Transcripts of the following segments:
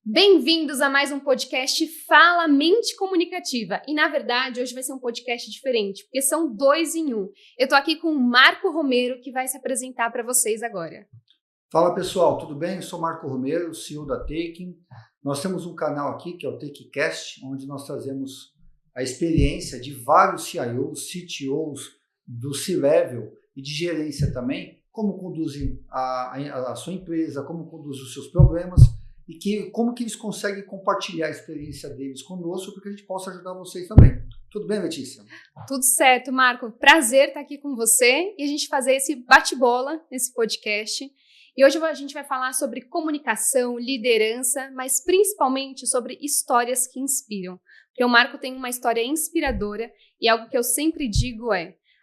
Bem-vindos a mais um podcast Fala Mente Comunicativa. E, na verdade, hoje vai ser um podcast diferente, porque são 2 em 1. Eu tô aqui com o Marco Romero, que vai se apresentar para vocês agora. Fala, pessoal, tudo bem? Eu sou Marco Romero, CEO da Taking. Nós temos um canal aqui, que é o TakeCast, onde nós trazemos a experiência de vários CIOs, CTOs, do C-Level e de gerência também, como conduzem a sua empresa, como conduzem os seus problemas, e como que eles conseguem compartilhar a experiência deles conosco para que a gente possa ajudar vocês também. Tudo bem, Letícia? Tudo certo, Marco. Prazer estar aqui com você e a gente fazer esse bate-bola nesse podcast. E hoje a gente vai falar sobre comunicação, liderança, mas principalmente sobre histórias que inspiram. Porque o Marco tem uma história inspiradora e algo que eu sempre digo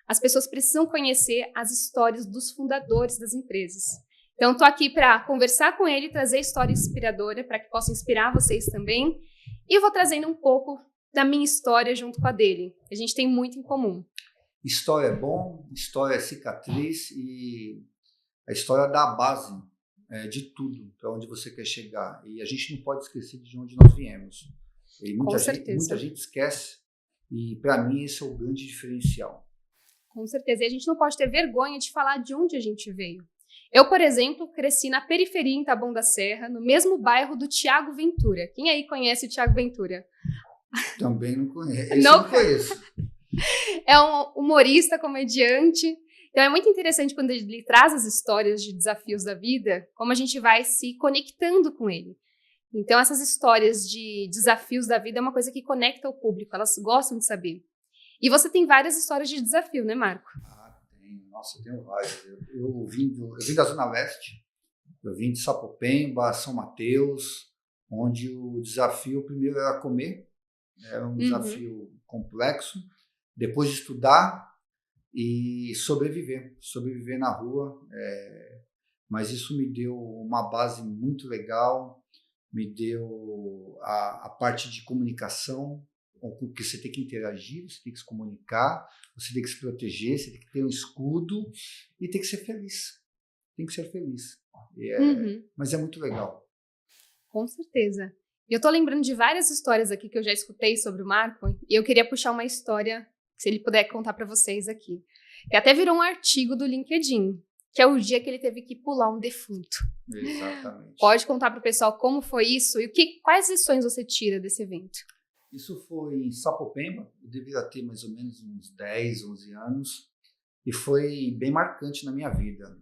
as pessoas precisam conhecer as histórias dos fundadores das empresas. Então, estou aqui para conversar com ele, trazer história inspiradora para que possa inspirar vocês também. E eu vou trazendo um pouco da minha história junto com a dele. A gente tem muito em comum. História é bom, história é cicatriz e a história dá a base de tudo, para onde você quer chegar. E a gente não pode esquecer de onde nós viemos. E muita gente esquece e, para mim, esse é o grande diferencial. Com certeza. E a gente não pode ter vergonha de falar de onde a gente veio. Eu, por exemplo, cresci na periferia em Taboão da Serra, no mesmo bairro do Tiago Ventura. Quem aí conhece o Tiago Ventura? Também não conheço. Não conheço. É um humorista, comediante. Então é muito interessante quando ele traz as histórias de desafios da vida, como a gente vai se conectando com ele. Então essas histórias de desafios da vida é uma coisa que conecta o público, elas gostam de saber. E você tem várias histórias de desafio, né, Marco? Nossa, eu tenho várias. Eu vim da Zona Leste, eu vim de Sapopemba, São Mateus, onde o desafio primeiro era comer, era um desafio complexo, depois de estudar e sobreviver na rua. Mas isso me deu uma base muito legal, me deu a parte de comunicação, com que você tem que interagir, você tem que se comunicar, você tem que se proteger, você tem que ter um escudo e tem que ser feliz. Tem que ser feliz. Mas é muito legal. Com certeza. E eu tô lembrando de várias histórias aqui que eu já escutei sobre o Marco e eu queria puxar uma história, se ele puder contar para vocês aqui. Que até virou um artigo do LinkedIn, que é o dia que ele teve que pular um defunto. Exatamente. Pode contar para o pessoal como foi isso e quais lições você tira desse evento? Isso foi em Sapopemba, eu devia ter mais ou menos uns 10, 11 anos, e foi bem marcante na minha vida.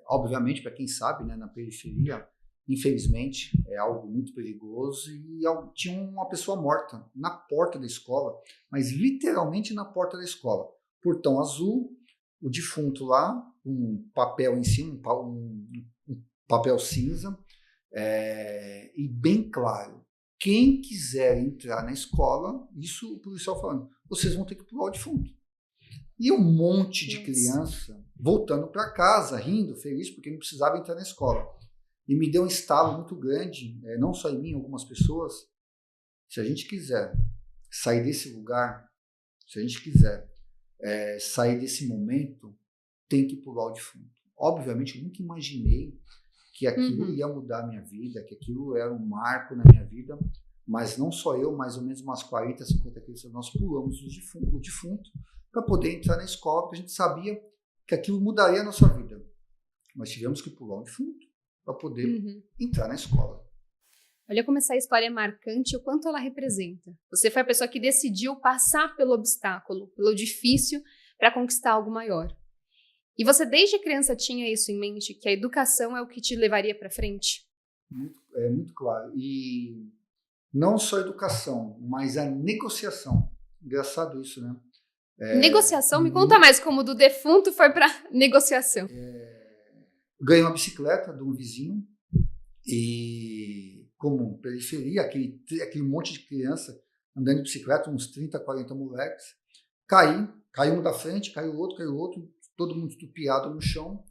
Obviamente, para quem sabe, né, na periferia, infelizmente, é algo muito perigoso, e tinha uma pessoa morta na porta da escola, mas literalmente na porta da escola. Portão azul, o defunto lá, um papel em cima, um papel cinza, e bem claro, quem quiser entrar na escola, isso o policial falando, vocês vão ter que pular o defunto. E um monte de criança voltando para casa, rindo, feliz, porque não precisava entrar na escola. E me deu um estalo muito grande, não só em mim, algumas pessoas. Se a gente quiser sair desse lugar, se a gente quiser sair desse momento, tem que pular o defunto. Obviamente, eu nunca imaginei que aquilo ia mudar a minha vida, que aquilo era um marco na minha vida, mas não só eu, mais ou menos umas 40, 50 crianças, nós pulamos o defunto para poder entrar na escola, porque a gente sabia que aquilo mudaria a nossa vida. Nós tivemos que pular o defunto para poder entrar na escola. Olha como essa história é marcante e o quanto ela representa. Você foi a pessoa que decidiu passar pelo obstáculo, pelo difícil, para conquistar algo maior. E você desde criança tinha isso em mente, que a educação é o que te levaria para frente? Muito claro. E não só a educação, mas a negociação. Engraçado isso, né? Negociação? Me conta mais como do defunto foi para negociação. Ganhei uma bicicleta de um vizinho e, como periferia, aquele monte de criança andando de bicicleta, uns 30, 40 moleques, caiu um da frente, caiu o outro, todo mundo estupiado no chão,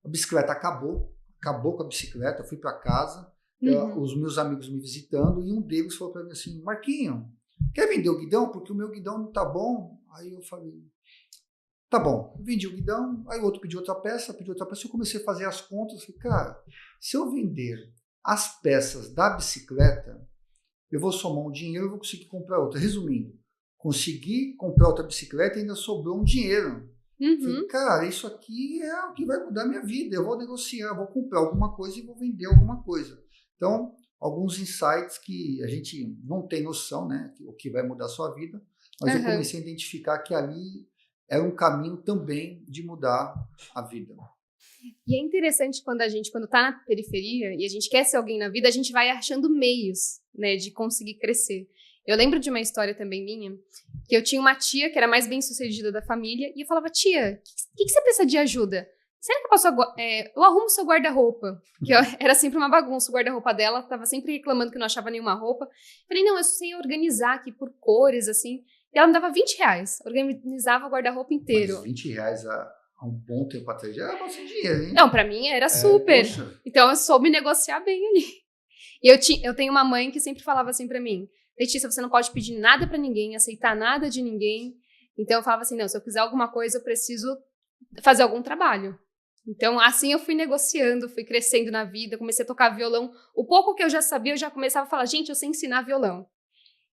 a bicicleta acabou com a bicicleta, fui para casa, os meus amigos me visitando, e um deles falou para mim assim, Marquinho, quer vender o guidão? Porque o meu guidão não tá bom. Aí eu falei, tá bom, vendi o guidão, aí o outro pediu outra peça, eu comecei a fazer as contas, falei, cara, se eu vender as peças da bicicleta, eu vou somar um dinheiro e vou conseguir comprar outra. Resumindo, consegui comprar outra bicicleta e ainda sobrou um dinheiro. Falei, cara, isso aqui é o que vai mudar a minha vida. Eu vou negociar, eu vou comprar alguma coisa e vou vender alguma coisa. Então, alguns insights que a gente não tem noção, né? O que vai mudar a sua vida. Mas eu comecei a identificar que ali era um caminho também de mudar a vida. E é interessante quando está na periferia e a gente quer ser alguém na vida, a gente vai achando meios, né, de conseguir crescer. Eu lembro de uma história também minha, que eu tinha uma tia que era mais bem-sucedida da família, e eu falava, tia, o que você precisa de ajuda? Será que eu arrumo o seu guarda-roupa? Que era sempre uma bagunça, o guarda-roupa dela, tava sempre reclamando que não achava nenhuma roupa. Falei, não, eu sei organizar aqui por cores, assim. E ela me dava R$20, organizava o guarda-roupa inteiro. Mas R$20 há um bom tempo atrás já era bastante dinheiro, hein? Não, pra mim era super. Então eu soube negociar bem ali. E eu tenho uma mãe que sempre falava assim pra mim, Letícia, você não pode pedir nada pra ninguém, aceitar nada de ninguém. Então eu falava assim, não, se eu quiser alguma coisa, eu preciso fazer algum trabalho. Então assim eu fui negociando, fui crescendo na vida, comecei a tocar violão. O pouco que eu já sabia, eu já começava a falar, gente, eu sei ensinar violão.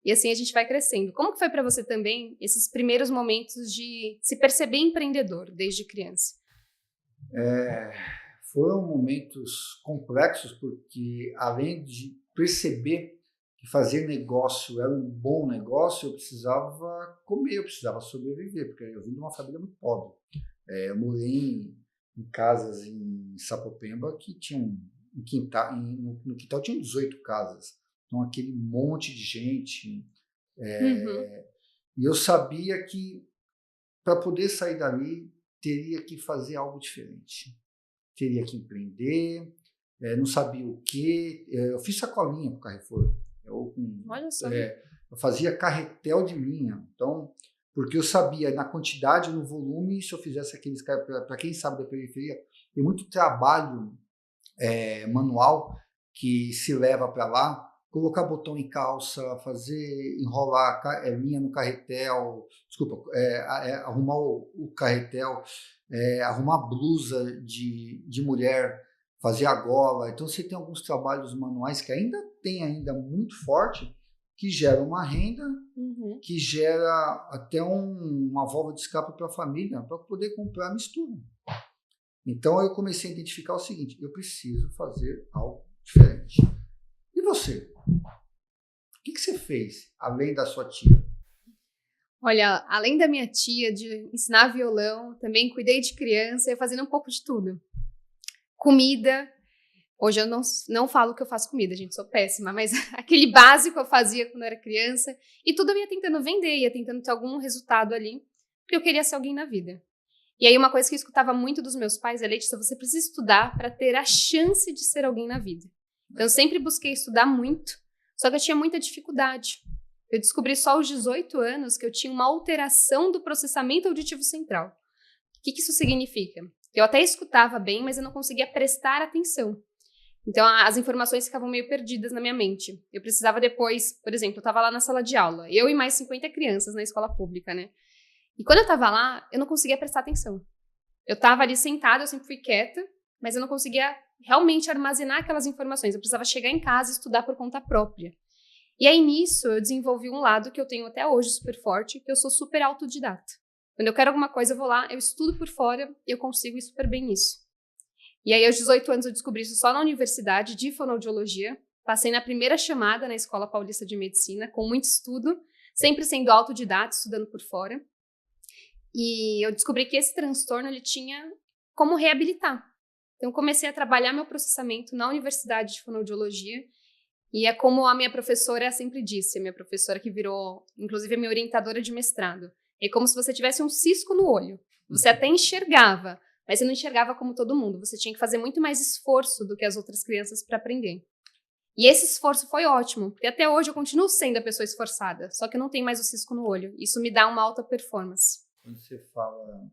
E assim a gente vai crescendo. Como que foi pra você também esses primeiros momentos de se perceber empreendedor desde criança? Foram momentos complexos, porque além de perceber que fazer negócio era um bom negócio, eu precisava comer, eu precisava sobreviver, porque eu vim de uma família muito pobre. Eu morei em casas em Sapopemba que tinham um quintal, no quintal tinham 18 casas, então aquele monte de gente. E eu sabia que para poder sair dali teria que fazer algo diferente, teria que empreender, não sabia o quê. Eu fiz sacolinha para o Carrefour. Olha só. Eu fazia carretel de linha, então, porque eu sabia na quantidade, no volume, se eu fizesse aqueles, para quem sabe da periferia, tem muito trabalho manual que se leva para lá, colocar botão em calça, enrolar linha no carretel, arrumar o carretel, arrumar blusa de mulher, fazer a gola. Então você tem alguns trabalhos manuais que ainda muito forte, que gera uma renda, que gera até uma válvula de escape para a família, para poder comprar mistura. Então eu comecei a identificar o seguinte, eu preciso fazer algo diferente. E você? O que você fez, além da sua tia? Olha, além da minha tia de ensinar violão, também cuidei de criança, eu fazendo um pouco de tudo. Comida. Hoje eu não falo que eu faço comida, gente, sou péssima, mas aquele básico eu fazia quando eu era criança, e tudo eu ia tentando vender, ia tentando ter algum resultado ali, porque eu queria ser alguém na vida. E aí uma coisa que eu escutava muito dos meus pais é, Letícia, você precisa estudar para ter a chance de ser alguém na vida. Então eu sempre busquei estudar muito, só que eu tinha muita dificuldade. Eu descobri só aos 18 anos que eu tinha uma alteração do processamento auditivo central. O que isso significa? Eu até escutava bem, mas eu não conseguia prestar atenção. Então, as informações ficavam meio perdidas na minha mente. Eu precisava depois, por exemplo, eu estava lá na sala de aula, eu e mais 50 crianças na escola pública, né? E quando eu estava lá, eu não conseguia prestar atenção. Eu estava ali sentada, eu sempre fui quieta, mas eu não conseguia realmente armazenar aquelas informações. Eu precisava chegar em casa e estudar por conta própria. E aí, nisso, eu desenvolvi um lado que eu tenho até hoje super forte, que eu sou super autodidata. Quando eu quero alguma coisa, eu vou lá, eu estudo por fora e eu consigo ir super bem nisso. E aí, aos 18 anos, eu descobri isso só na universidade de fonoaudiologia. Passei na primeira chamada na Escola Paulista de Medicina, com muito estudo, sempre sendo autodidata, estudando por fora. E eu descobri que esse transtorno, ele tinha como reabilitar. Então, eu comecei a trabalhar meu processamento na Universidade de Fonoaudiologia. E é como a minha professora sempre disse, a minha professora que virou, inclusive, a minha orientadora de mestrado. É como se você tivesse um cisco no olho. Você até enxergava, mas você não enxergava como todo mundo. Você tinha que fazer muito mais esforço do que as outras crianças para aprender. E esse esforço foi ótimo, porque até hoje eu continuo sendo a pessoa esforçada, só que eu não tenho mais o cisco no olho. Isso me dá uma alta performance. Quando você fala...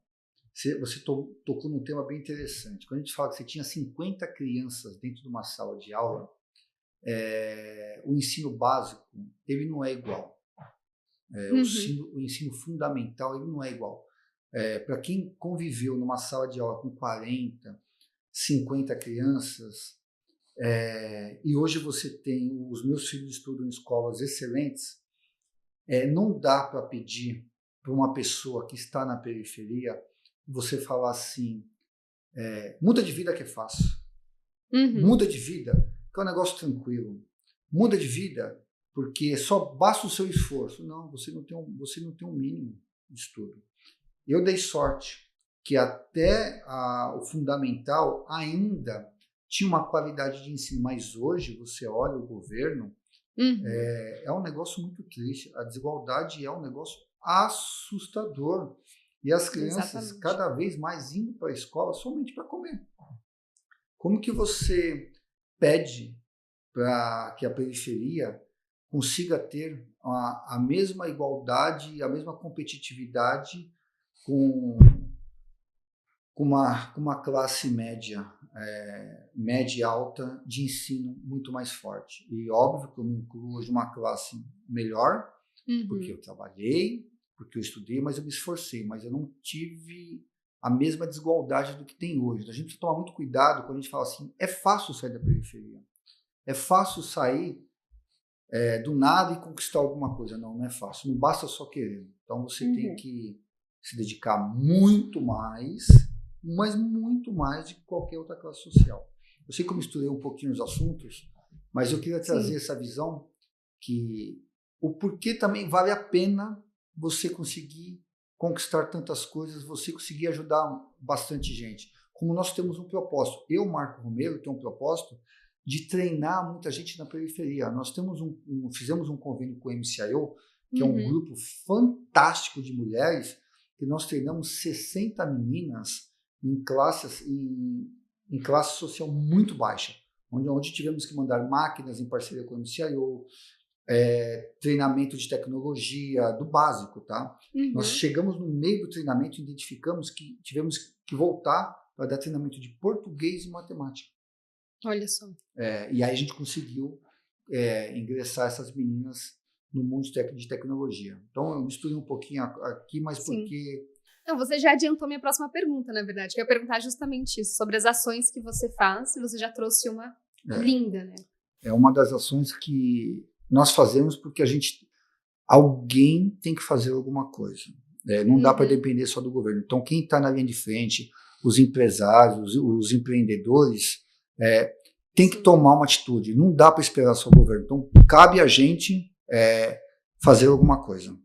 Você tocou num tema bem interessante. Quando a gente fala que você tinha 50 crianças dentro de uma sala de aula, o ensino básico, ele não é igual. O ensino fundamental, ele não é igual. Para quem conviveu numa sala de aula com 40, 50 crianças, E hoje você tem, os meus filhos estudam em escolas excelentes, não dá para pedir para uma pessoa que está na periferia você falar assim, muda de vida que é fácil, muda de vida que é um negócio tranquilo, muda de vida porque só basta o seu esforço. Não, você não tem um mínimo de estudo. Eu dei sorte que até o fundamental ainda tinha uma qualidade de ensino, mas hoje você olha o governo, é um negócio muito triste. A desigualdade é um negócio assustador. E as crianças Exatamente. cada vez mais indo para a escola somente para comer. Como que você pede para que a periferia consiga ter a mesma igualdade, a mesma competitividade com uma classe média, média e alta de ensino muito mais forte? E óbvio que eu me incluo hoje uma classe melhor, porque eu trabalhei, porque eu estudei, mas eu me esforcei, mas eu não tive a mesma desigualdade do que tem hoje. A gente precisa tomar muito cuidado quando a gente fala assim, é fácil sair da periferia, é fácil sair do nada e conquistar alguma coisa. Não é fácil, não basta só querer. Então você tem que se dedicar muito mais, mas muito mais de qualquer outra classe social. Eu sei que eu misturei um pouquinho os assuntos, mas eu queria trazer essa visão que o porquê também vale a pena você conseguir conquistar tantas coisas, você conseguir ajudar bastante gente. Como nós temos um propósito, eu, Marco Romero, tenho um propósito de treinar muita gente na periferia. Nós temos fizemos um convênio com o MCIO, que é um grupo fantástico de mulheres, que nós treinamos 60 meninas em classe social muito baixa, onde tivemos que mandar máquinas em parceria com o MCIO, treinamento de tecnologia, do básico, tá? Nós chegamos no meio do treinamento e identificamos que tivemos que voltar para dar treinamento de português e matemática. Olha só. E aí a gente conseguiu ingressar essas meninas no mundo de tecnologia. Então eu misturei um pouquinho aqui, mas porque... Não, você já adiantou minha próxima pergunta, na verdade, que eu ia perguntar justamente isso, sobre as ações que você faz, e você já trouxe uma linda, né? É uma das ações que nós fazemos porque alguém tem que fazer alguma coisa. Não dá para depender só do governo. Então quem está na linha de frente, os empresários, os empreendedores, tem que tomar uma atitude. Não dá para esperar só o governo. Então cabe a gente fazer alguma coisa.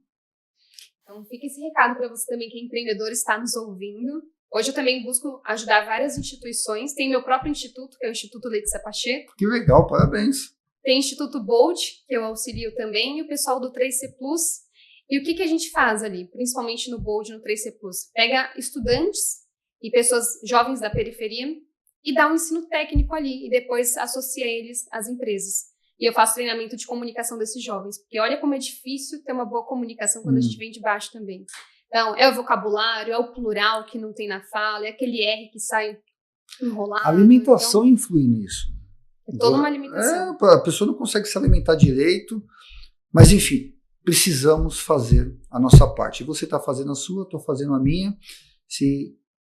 Então fica esse recado para você também que é empreendedor, está nos ouvindo. Hoje eu também busco ajudar várias instituições. Tem meu próprio instituto, que é o Instituto Letícia Pacheco. Que legal, parabéns. Tem o Instituto Bolt, que eu auxilio também, e o pessoal do 3C Plus. E o que a gente faz ali, principalmente no Bolt e no 3C Plus? Pega estudantes e pessoas jovens da periferia e dá um ensino técnico ali, e depois associa eles às empresas. E eu faço treinamento de comunicação desses jovens, porque olha como é difícil ter uma boa comunicação quando a gente vem de baixo também. Então, é o vocabulário, é o plural que não tem na fala, é aquele R que sai enrolado. A alimentação influi nisso. É toda uma limitação. A pessoa não consegue se alimentar direito, mas enfim, precisamos fazer a nossa parte. Você está fazendo a sua, eu estou fazendo a minha.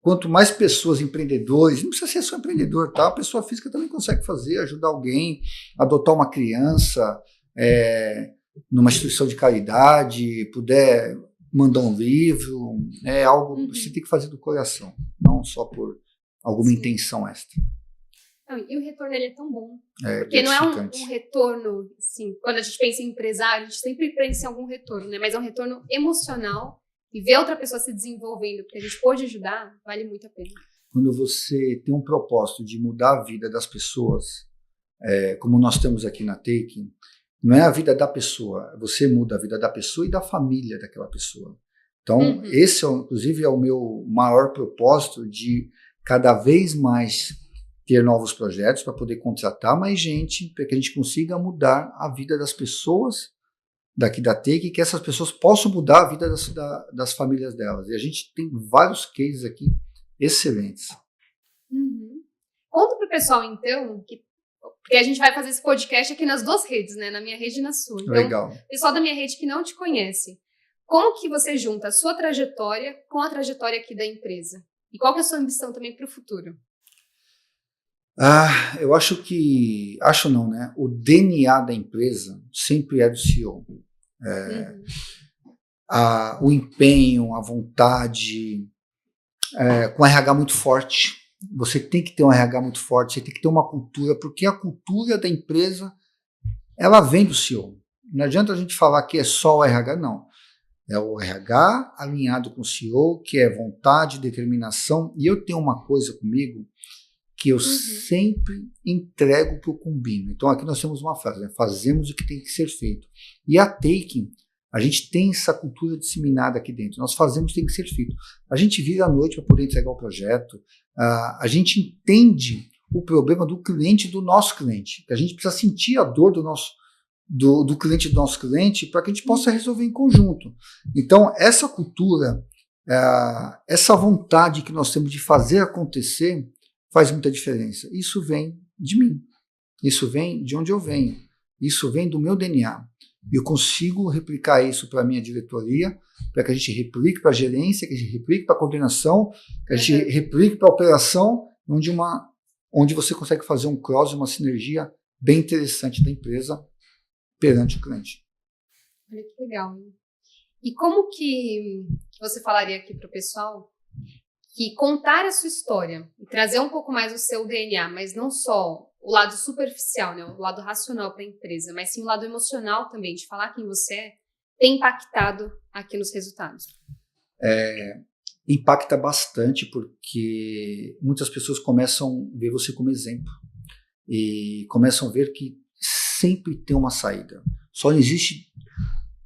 Quanto mais pessoas, empreendedores, não precisa ser só empreendedor, tá? A pessoa física também consegue fazer, ajudar alguém, adotar uma criança numa instituição de caridade, puder mandar um livro, é algo que você tem que fazer do coração, não só por alguma intenção extra. Não, e o retorno ele é tão bom, porque não é um retorno, assim, quando a gente pensa em empresário, a gente sempre pensa em algum retorno, né? Mas é um retorno emocional. E ver outra pessoa se desenvolvendo, porque a gente pode ajudar, vale muito a pena. Quando você tem um propósito de mudar a vida das pessoas, como nós temos aqui na Taking, não é a vida da pessoa, você muda a vida da pessoa e da família daquela pessoa. Então, esse, inclusive, é o meu maior propósito de cada vez mais ter novos projetos para poder contratar mais gente, para que a gente consiga mudar a vida das pessoas daqui da Take, que essas pessoas possam mudar a vida das famílias delas. E a gente tem vários cases aqui excelentes. Conta para o pessoal, então, porque a gente vai fazer esse podcast aqui nas duas redes, né? Na minha rede e na sua. Então, legal. Pessoal da minha rede que não te conhece, como que você junta a sua trajetória com a trajetória aqui da empresa? E qual que é a sua ambição também para o futuro? Eu acho não, né? O DNA da empresa sempre é do CEO. O empenho, a vontade, com um RH muito forte. Você tem que ter um RH muito forte, você tem que ter uma cultura, porque a cultura da empresa, ela vem do CEO. Não adianta a gente falar que é só o RH, não. É o RH alinhado com o CEO, que é vontade, determinação. E eu tenho uma coisa comigo que eu sempre entrego que eu combino. Então aqui nós temos uma frase, né? Fazemos o que tem que ser feito. E a Taking, a gente tem essa cultura disseminada aqui dentro. Nós fazemos o que tem que ser feito. A gente vira à noite para poder entregar o projeto. A gente entende o problema do cliente e do nosso cliente. A gente precisa sentir a dor do cliente do nosso cliente para que a gente possa resolver em conjunto. Então, essa cultura, essa vontade que nós temos de fazer acontecer faz muita diferença. Isso vem de mim. Isso vem de onde eu venho. Isso vem do meu DNA. Eu consigo replicar isso para a minha diretoria, para que a gente replique para a gerência, que a gente replique para a coordenação, que a gente replique para a operação, onde você consegue fazer um cross, uma sinergia bem interessante da empresa perante o cliente. Olha que legal. E como que você falaria aqui para o pessoal que contar a sua história e trazer um pouco mais o seu DNA, mas não só o lado superficial, né, o lado racional para a empresa, mas sim o lado emocional também, de falar quem você é, tem impactado aqui nos resultados? Impacta bastante, porque muitas pessoas começam a ver você como exemplo e começam a ver que sempre tem uma saída. Só existe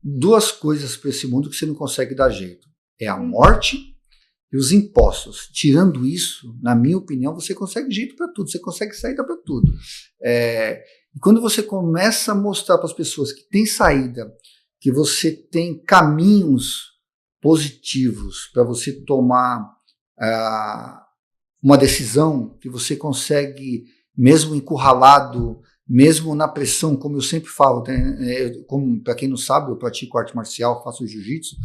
duas coisas para esse mundo que você não consegue dar jeito. É a morte e os impostos. Tirando isso, na minha opinião, você consegue jeito para tudo, você consegue saída para tudo. E quando você começa a mostrar para as pessoas que tem saída, que você tem caminhos positivos para você tomar uma decisão, que você consegue, mesmo encurralado, mesmo na pressão, como eu sempre falo, para quem não sabe, eu pratico arte marcial, faço jiu-jitsu,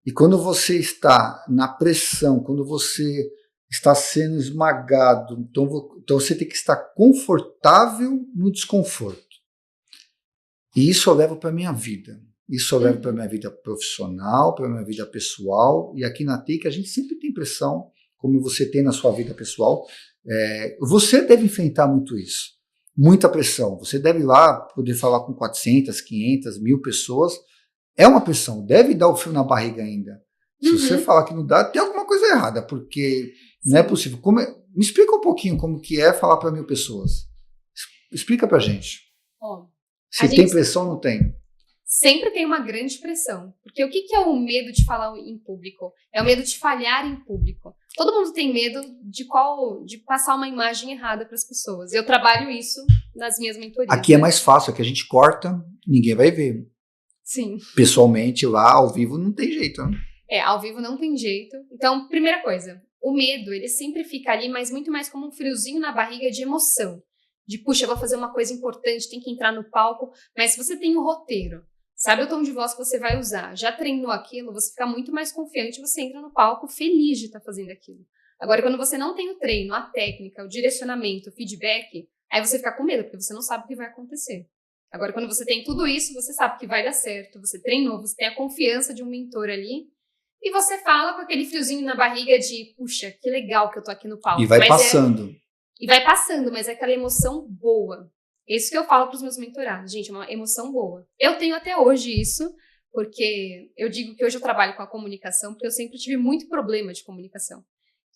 e quando você está na pressão, quando você está sendo esmagado, então você tem que estar confortável no desconforto. E isso eu levo para a minha vida. Isso eu levo para a minha vida profissional, para a minha vida pessoal, e aqui na Take a gente sempre tem pressão, como você tem na sua vida pessoal. Você deve enfrentar muito isso. Muita pressão. Você deve ir lá poder falar com 400, 500, 1000 pessoas. É uma pressão. Deve dar o frio na barriga ainda. Se você falar que não dá, tem alguma coisa errada, porque não é possível. Me explica um pouquinho como que é falar para 1000 pessoas. Explica pra gente. Se tem pressão, não tem. Sempre tem uma grande pressão. Porque o que é o medo de falar em público? É o medo de falhar em público. Todo mundo tem medo de passar uma imagem errada para as pessoas. Eu trabalho isso nas minhas mentorias. Aqui é mais fácil, aqui a gente corta, ninguém vai ver. Sim. Pessoalmente, lá, ao vivo, não tem jeito. Né? Ao vivo não tem jeito. Então, primeira coisa, o medo, ele sempre fica ali, mas muito mais como um friozinho na barriga de emoção. De, puxa, eu vou fazer uma coisa importante, tem que entrar no palco. Mas se você tem o roteiro, sabe o tom de voz que você vai usar, já treinou aquilo, você fica muito mais confiante, você entra no palco feliz de estar fazendo aquilo. Agora, quando você não tem o treino, a técnica, o direcionamento, o feedback, aí você fica com medo, porque você não sabe o que vai acontecer. Agora, quando você tem tudo isso, você sabe que vai dar certo, você treinou, você tem a confiança de um mentor ali, e você fala com aquele friozinho na barriga de, puxa, que legal que eu tô aqui no palco. E vai passando. E vai passando, mas é aquela emoção boa. Isso que eu falo para os meus mentorados, gente, é uma emoção boa. Eu tenho até hoje isso, porque eu digo que hoje eu trabalho com a comunicação, porque eu sempre tive muito problema de comunicação.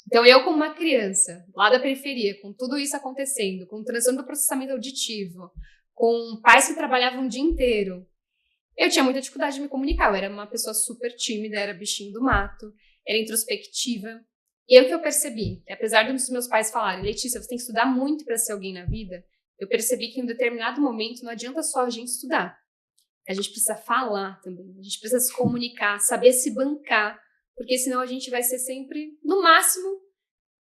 Então, eu como uma criança, lá da periferia, com tudo isso acontecendo, com o transtorno do processamento auditivo, com pais que trabalhavam o dia inteiro, eu tinha muita dificuldade de me comunicar. Eu era uma pessoa super tímida, era bichinho do mato, era introspectiva. E aí o que eu percebi, que apesar dos meus pais falarem, Letícia, você tem que estudar muito para ser alguém na vida, eu percebi que em um determinado momento não adianta só a gente estudar. A gente precisa falar também, a gente precisa se comunicar, saber se bancar, porque senão a gente vai ser sempre, no máximo,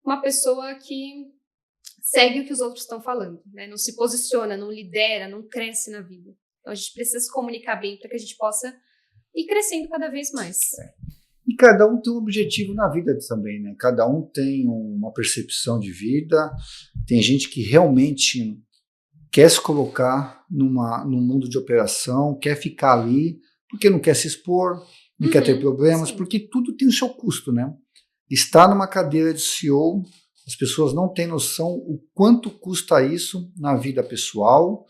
uma pessoa que segue o que os outros estão falando, né? Não se posiciona, não lidera, não cresce na vida. Então a gente precisa se comunicar bem para que a gente possa ir crescendo cada vez mais. E cada um tem um objetivo na vida também, né? Cada um tem uma percepção de vida. Tem gente que realmente quer se colocar num mundo de operação, quer ficar ali, porque não quer se expor, não quer ter problemas, sim. porque tudo tem o seu custo, né? Estar numa cadeira de CEO, as pessoas não têm noção o quanto custa isso na vida pessoal,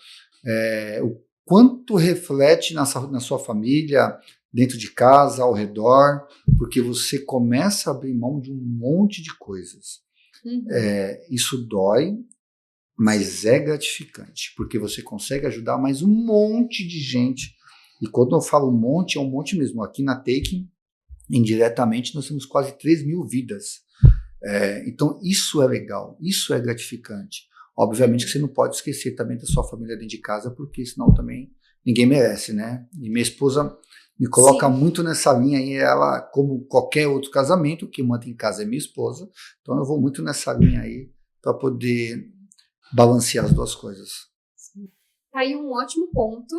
o quanto reflete na sua família, dentro de casa, ao redor, porque você começa a abrir mão de um monte de coisas. Isso dói, mas é gratificante, porque você consegue ajudar mais um monte de gente. E quando eu falo um monte, é um monte mesmo. Aqui na Taking, indiretamente, nós temos quase 3.000 vidas. Então, isso é legal, isso é gratificante. Obviamente que você não pode esquecer também da sua família dentro de casa, porque senão também ninguém merece, né? E minha esposa me coloca muito nessa linha aí, ela, como qualquer outro casamento, que manda em casa é minha esposa, então eu vou muito nessa linha aí para poder balancear as duas coisas. Tá aí um ótimo ponto,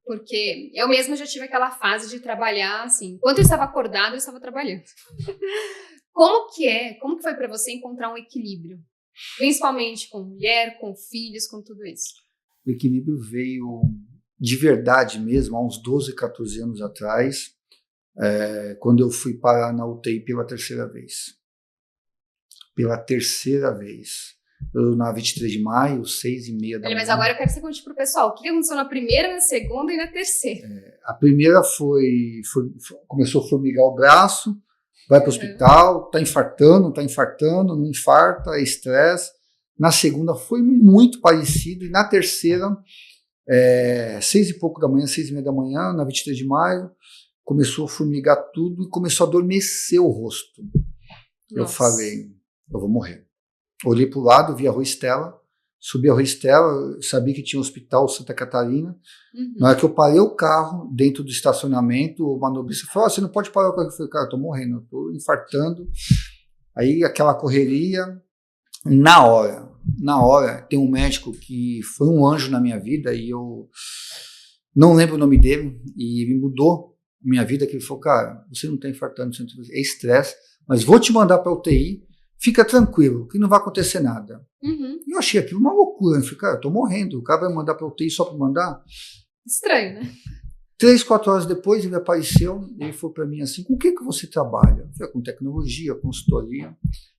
porque eu mesma já tive aquela fase de trabalhar, assim, enquanto eu estava acordada, eu estava trabalhando. Como que foi para você encontrar um equilíbrio? Principalmente com mulher, com filhos, com tudo isso. O equilíbrio veio de verdade mesmo, há uns 12, 14 anos atrás, quando eu fui parar na UTI pela terceira vez. Pela terceira vez. Eu, na 23 de maio, 6h30 da manhã. Mas agora eu quero que você conte pro pessoal o que aconteceu na primeira, na segunda e na terceira. A primeira começou a formigar o braço, vai para o hospital, tá infartando, não infarta, é estresse. Na segunda foi muito parecido, e na terceira, 6 e pouco da manhã, 6h30 da manhã, na 23 de maio, começou a formigar tudo e começou a adormecer o rosto. Eu falei, eu vou morrer. Olhei para o lado, vi a Rua Estela, subi a Rua Estela, sabia que tinha um hospital Santa Catarina. Na hora que eu parei o carro dentro do estacionamento, o manobrista falou, você não pode parar o carro. Eu falei, cara, eu tô morrendo, eu tô infartando. Aí aquela correria, na hora, tem um médico que foi um anjo na minha vida e eu não lembro o nome dele e me mudou minha vida, que ele falou, cara, você não tá infartando, é estresse, mas vou te mandar para UTI, fica tranquilo, que não vai acontecer nada. E eu achei aquilo uma loucura. Eu falei, cara, eu tô morrendo, o cara vai mandar para UTI só para mandar? Estranho, né? 3, 4 horas depois ele apareceu, ele falou para mim assim, com o que você trabalha? Eu falei, com tecnologia, consultoria.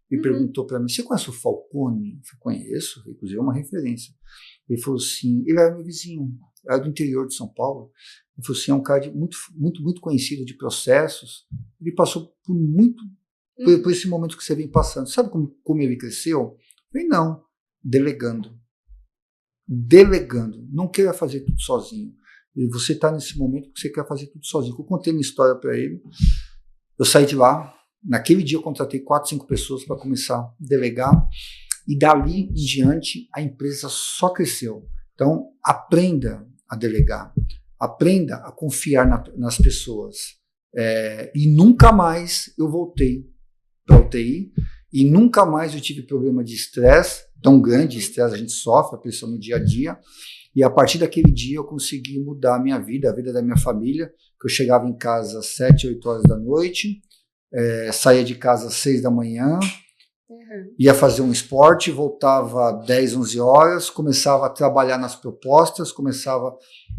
Ele perguntou para mim, você conhece o Falcone? Eu falei, conheço, inclusive é uma referência. Ele falou assim, ele era meu vizinho, era do interior de São Paulo. Ele falou assim, é um cara muito conhecido de processos. Ele passou por esse momento que você vem passando. Sabe como ele cresceu? Eu falei, não, delegando. Não queira fazer tudo sozinho. E você está nesse momento que você quer fazer tudo sozinho. Eu contei minha história para ele. Eu saí de lá. Naquele dia eu contratei 4, 5 pessoas para começar a delegar. E dali em diante a empresa só cresceu. Então, aprenda a delegar. Aprenda a confiar nas pessoas. E nunca mais eu voltei para a UTI e nunca mais eu tive problema de estresse, tão grande estresse, a gente sofre, a pressão no dia a dia, e a partir daquele dia eu consegui mudar a minha vida, a vida da minha família, que eu chegava em casa às 7, 8 horas da noite, saía de casa às 6 da manhã, ia fazer um esporte, voltava às 10, 11 horas, começava a trabalhar nas propostas, começava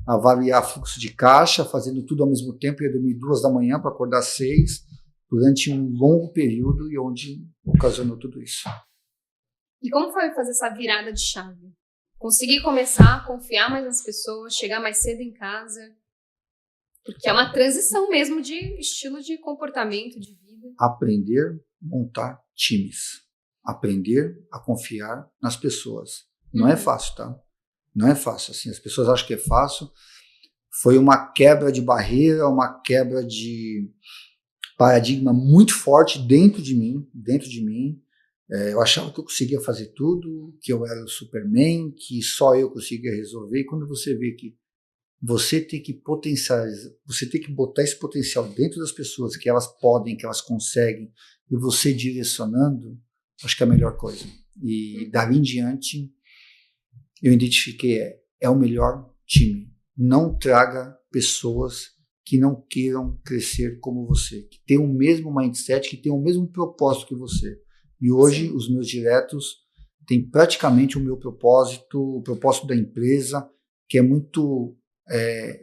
a avaliar fluxo de caixa, fazendo tudo ao mesmo tempo, ia dormir 2 da manhã para acordar às 6, durante um longo período e onde ocasionou tudo isso. E como foi fazer essa virada de chave? Conseguir começar a confiar mais nas pessoas, chegar mais cedo em casa? Porque é uma transição mesmo de estilo de comportamento, de vida. Aprender a montar times. Aprender a confiar nas pessoas. Não é fácil, tá? Não é fácil. Assim, as pessoas acham que é fácil. Foi uma quebra de barreira, uma quebra de paradigma muito forte dentro de mim. Eu achava que eu conseguia fazer tudo, que eu era o Superman, que só eu conseguia resolver. E quando você vê que você tem que potencializar, você tem que botar esse potencial dentro das pessoas, que elas podem, que elas conseguem, e você direcionando, acho que é a melhor coisa. E dali em diante, eu identifiquei, é o melhor time. Não traga pessoas que não queiram crescer como você, que tenham o mesmo mindset, que tenham o mesmo propósito que você. E hoje, Sim. Os meus diretos têm praticamente o meu propósito, o propósito da empresa, que é muito...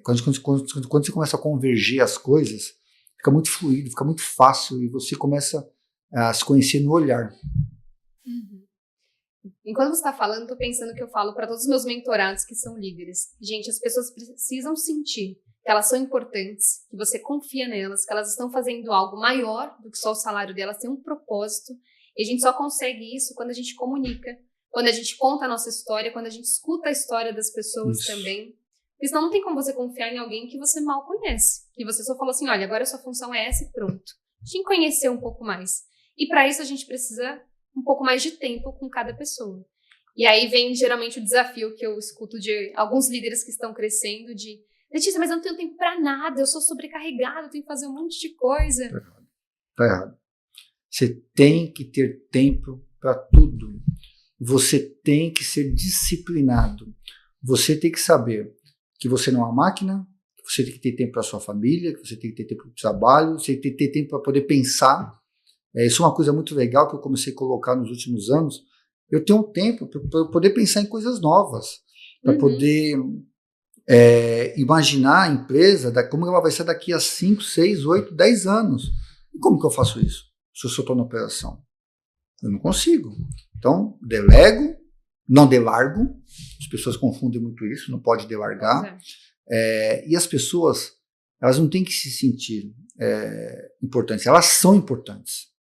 quando você começa a converger as coisas, fica muito fluido, fica muito fácil, e você começa a se conhecer no olhar. Uhum. Enquanto você está falando, estou pensando que eu falo para todos os meus mentorados que são líderes. Gente, as pessoas precisam sentir que elas são importantes, que você confia nelas, que elas estão fazendo algo maior do que só o salário delas, tem um propósito. E a gente só consegue isso quando a gente comunica, quando a gente conta a nossa história, quando a gente escuta a história das pessoas também. Porque senão não tem como você confiar em alguém que você mal conhece. Que você só falou assim, olha, agora a sua função é essa e pronto. A gente tem que conhecer um pouco mais. E para isso a gente precisa um pouco mais de tempo com cada pessoa. E aí vem geralmente o desafio que eu escuto de alguns líderes que estão crescendo de Letícia, mas eu não tenho tempo para nada, eu sou sobrecarregada, eu tenho que fazer um monte de coisa. Tá errado. Você tem que ter tempo para tudo. Você tem que ser disciplinado. Você tem que saber que você não é uma máquina, que você tem que ter tempo para sua família, que você tem que ter tempo para o trabalho, você tem que ter tempo para poder pensar. Isso é uma coisa muito legal que eu comecei a colocar nos últimos anos. Eu tenho um tempo para poder pensar em coisas novas, para poder imaginar a empresa, como ela vai ser daqui a 5, 6, 8, 10 anos. E como que eu faço isso? Se eu só estou na operação? Eu não consigo. Então, delego, não delargo. As pessoas confundem muito isso, não pode delargar. E as pessoas, elas não têm que se sentir importantes, elas são importantes.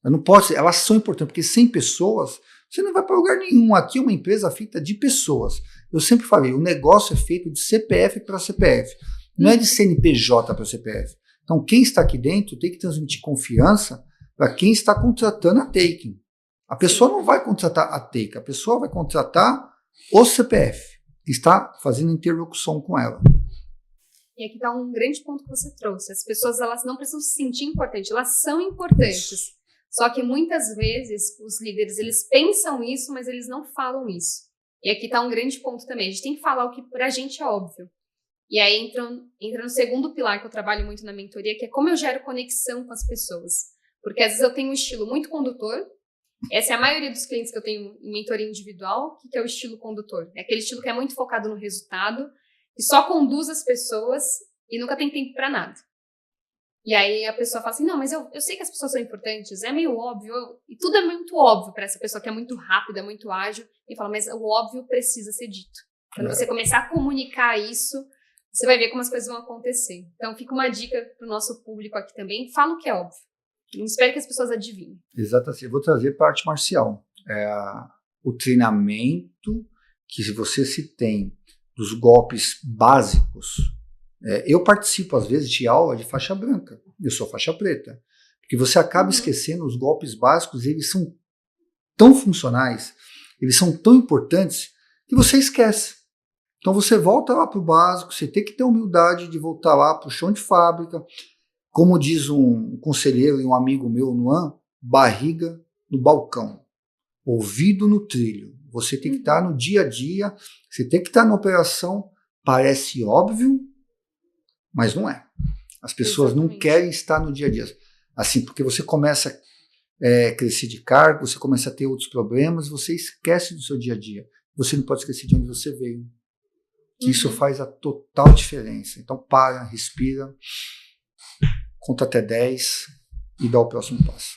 Eu não posso, elas são importantes, porque sem pessoas, você não vai para lugar nenhum. Aqui é uma empresa feita de pessoas. Eu sempre falei, o negócio é feito de CPF para CPF, não é de CNPJ para CPF. Então, quem está aqui dentro tem que transmitir confiança para quem está contratando a Taken. A pessoa não vai contratar a Taken, a pessoa vai contratar o CPF, que está fazendo interlocução com ela. E aqui está um grande ponto que você trouxe. As pessoas, elas não precisam se sentir importantes, elas são importantes. Isso. Só que muitas vezes os líderes, eles pensam isso, mas eles não falam isso. E aqui está um grande ponto também. A gente tem que falar o que pra gente é óbvio. E aí entra no segundo pilar que eu trabalho muito na mentoria, que é como eu gero conexão com as pessoas. Porque às vezes eu tenho um estilo muito condutor. Essa é a maioria dos clientes que eu tenho em mentoria individual, que é o estilo condutor. É aquele estilo que é muito focado no resultado, que só conduz as pessoas e nunca tem tempo para nada. E aí a pessoa fala assim, não, mas eu sei que as pessoas são importantes, é meio óbvio, e tudo é muito óbvio para essa pessoa que é muito rápida, muito ágil, e fala, mas o óbvio precisa ser dito. Quando você começar a comunicar isso, você vai ver como as coisas vão acontecer. Então fica uma dica para o nosso público aqui também, fala o que é óbvio. Não espere que as pessoas adivinhem. Exatamente, eu vou trazer para a arte marcial. O treinamento que você se tem dos golpes básicos. Eu participo, às vezes, de aula de faixa branca. Eu sou faixa preta. Porque você acaba esquecendo os golpes básicos, eles são tão funcionais, eles são tão importantes, que você esquece. Então você volta lá para o básico, você tem que ter humildade de voltar lá para o chão de fábrica. Como diz um conselheiro e um amigo meu, Nuan, barriga no balcão, ouvido no trilho. Você tem que estar no dia a dia, você tem que estar na operação. Parece óbvio, mas não é. As pessoas não querem estar no dia a dia. Assim, porque você começa a crescer de cargo, você começa a ter outros problemas, você esquece do seu dia a dia. Você não pode esquecer de onde você veio. Isso faz a total diferença. Então para, respira, conta até 10 e dá o próximo passo.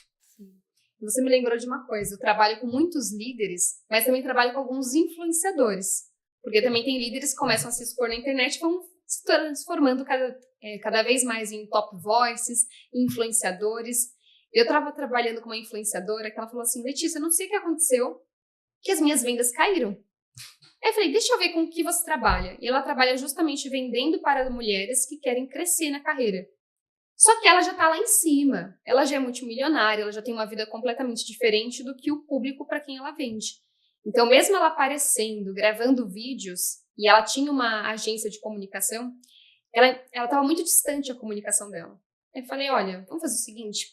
Você me lembrou de uma coisa, eu trabalho com muitos líderes, mas também trabalho com alguns influenciadores. Porque também tem líderes que começam a se expor na internet e vão se transformando cada vez mais em top voices, influenciadores. Eu estava trabalhando com uma influenciadora que ela falou assim, Letícia, eu não sei o que aconteceu, que as minhas vendas caíram. Aí eu falei, deixa eu ver com o que você trabalha. E ela trabalha justamente vendendo para mulheres que querem crescer na carreira. Só que ela já está lá em cima, ela já é multimilionária, ela já tem uma vida completamente diferente do que o público para quem ela vende. Então, mesmo ela aparecendo, gravando vídeos, e ela tinha uma agência de comunicação, ela estava muito distante a comunicação dela. Aí eu falei, olha, vamos fazer o seguinte,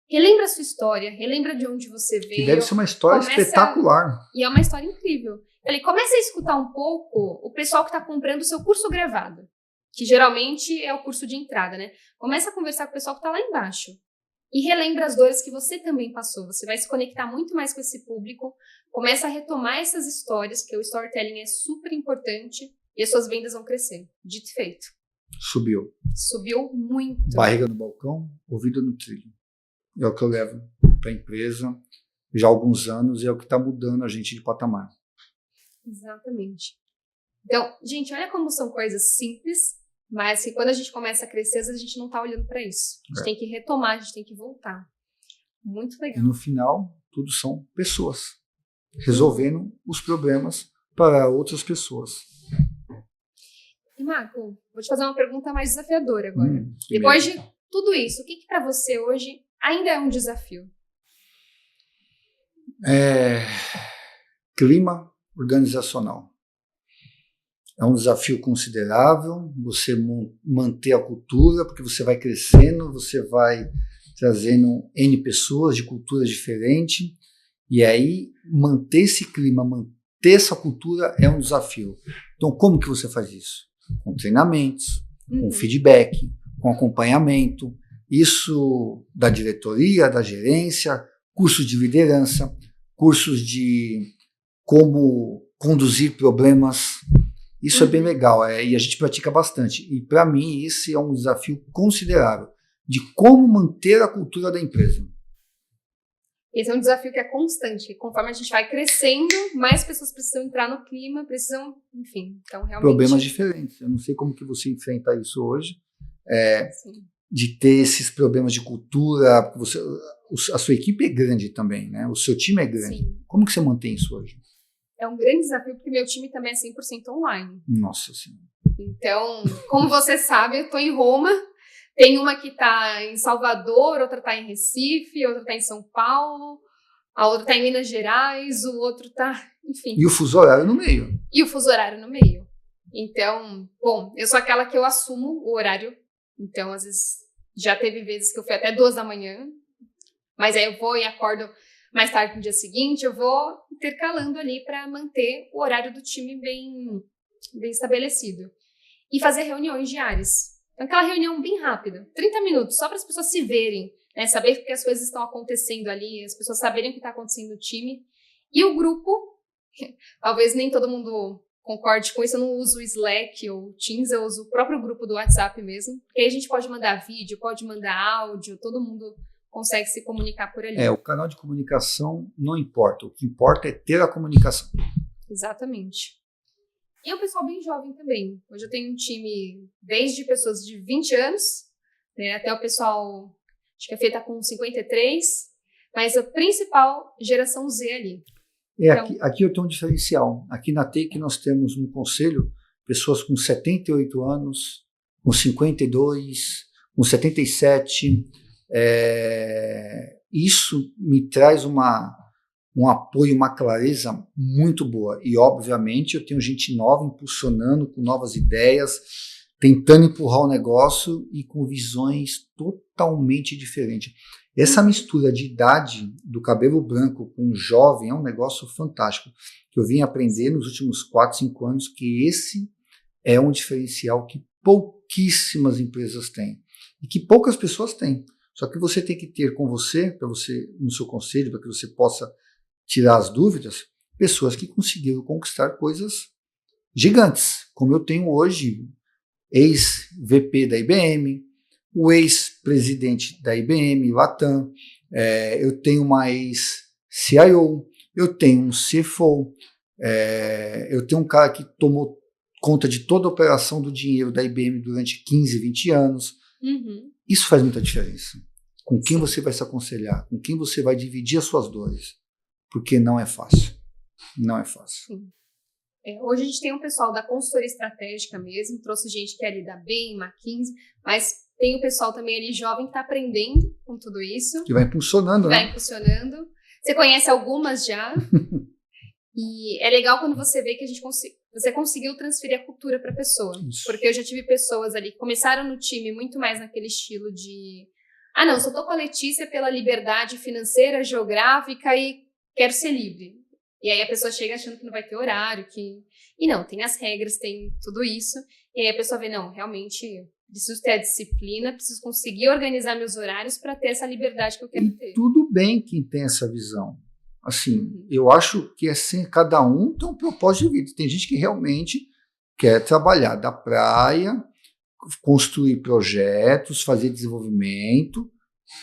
relembra a sua história, relembra de onde você veio. Que deve ser uma história espetacular. E é uma história incrível. Eu falei, comece a escutar um pouco o pessoal que está comprando o seu curso gravado. que geralmente é o curso de entrada, né? Começa a conversar com o pessoal que está lá embaixo. E relembra as dores que você também passou. Você vai se conectar muito mais com esse público. Começa a retomar essas histórias, porque o storytelling é super importante. E as suas vendas vão crescer. Dito e feito. Subiu. Subiu muito. Barriga no balcão, ouvido no trilho. É o que eu levo para a empresa já há alguns anos e é o que está mudando a gente de patamar. Exatamente. Então, gente, olha como são coisas simples, mas que quando a gente começa a crescer, às vezes a gente não está olhando para isso. A gente tem que retomar, a gente tem que voltar. Muito legal. E no final, tudo são pessoas resolvendo os problemas para outras pessoas. E Marco, vou te fazer uma pergunta mais desafiadora agora. Depois de tudo isso, o que para você hoje ainda é um desafio? Clima organizacional. É um desafio considerável você manter a cultura, porque você vai crescendo, você vai trazendo N pessoas de culturas diferentes, e aí manter esse clima, manter essa cultura é um desafio. Então, como que você faz isso? Com treinamentos, com feedback, com acompanhamento, isso da diretoria, da gerência, cursos de liderança, cursos de como conduzir problemas. Isso é bem legal, e a gente pratica bastante. E para mim, esse é um desafio considerável de como manter a cultura da empresa. Esse é um desafio que é constante. Conforme a gente vai crescendo, mais pessoas precisam entrar no clima, precisam, enfim. Então, realmente... Problemas diferentes. Eu não sei como que você enfrenta isso hoje, de ter esses problemas de cultura, porque a sua equipe é grande também, né? O seu time é grande. Sim. Como que você mantém isso hoje? É um grande desafio, porque meu time também é 100% online. Nossa Senhora. Então, como você sabe, eu estou em Roma, tem uma que está em Salvador, outra está em Recife, outra está em São Paulo, a outra está em Minas Gerais, o outro está, enfim. E o fuso horário no meio. E o fuso horário no meio. Então, bom, eu sou aquela que eu assumo o horário. Então, às vezes, já teve vezes que eu fui até 2 da manhã, mas aí eu vou e acordo mais tarde no dia seguinte, eu vou intercalando ali para manter o horário do time bem estabelecido. E fazer reuniões diárias. Então, aquela reunião bem rápida, 30 minutos, só para as pessoas se verem, né, saber que as coisas estão acontecendo ali, as pessoas saberem o que está acontecendo no time. E o grupo, talvez nem todo mundo concorde com isso, eu não uso o Slack ou Teams, eu uso o próprio grupo do WhatsApp mesmo, porque aí a gente pode mandar vídeo, pode mandar áudio, todo mundo consegue se comunicar por ali. O canal de comunicação não importa, o que importa é ter a comunicação. Exatamente. E o pessoal bem jovem também. Hoje eu tenho um time desde pessoas de 20 anos, né, até o pessoal, acho que a Fê está com 53, mas a principal geração Z ali. Então, aqui eu tenho um diferencial. Aqui na TEIC nós temos no conselho pessoas com 78 anos, com 52, com 77. Isso me traz um apoio, uma clareza muito boa. E, obviamente, eu tenho gente nova impulsionando com novas ideias, tentando empurrar o negócio e com visões totalmente diferentes. Essa mistura de idade do cabelo branco com o jovem é um negócio fantástico, que eu vim aprender nos últimos 4, 5 anos, que esse é um diferencial que pouquíssimas empresas têm e que poucas pessoas têm. Só que você tem que ter com você, para você no seu conselho, para que você possa tirar as dúvidas, pessoas que conseguiram conquistar coisas gigantes, como eu tenho hoje, ex-VP da IBM, o ex-presidente da IBM, Latam, eu tenho uma ex-CIO, eu tenho um CFO, eu tenho um cara que tomou conta de toda a operação do dinheiro da IBM durante 15, 20 anos. Isso faz muita diferença. Com quem você vai se aconselhar, com quem você vai dividir as suas dores, porque não é fácil. Não é fácil. Sim. Hoje a gente tem um pessoal da consultoria estratégica mesmo, trouxe gente que é ali da Bain, McKinsey, mas tem o pessoal também ali jovem que está aprendendo com tudo isso. Que vai impulsionando, né? Vai impulsionando. Você conhece algumas já. E é legal quando você vê que você conseguiu transferir a cultura para a pessoa. Isso. Porque eu já tive pessoas ali que começaram no time muito mais naquele estilo de não, só tô com a Letícia pela liberdade financeira, geográfica e quero ser livre. E aí a pessoa chega achando que não vai ter horário, e não, tem as regras, tem tudo isso. E aí a pessoa vê, não, realmente preciso ter a disciplina, preciso conseguir organizar meus horários para ter essa liberdade que eu quero ter. Tudo bem quem tem essa visão. Assim, eu acho que assim, cada um tem um propósito de vida. Tem gente que realmente quer trabalhar da praia, construir projetos, fazer desenvolvimento,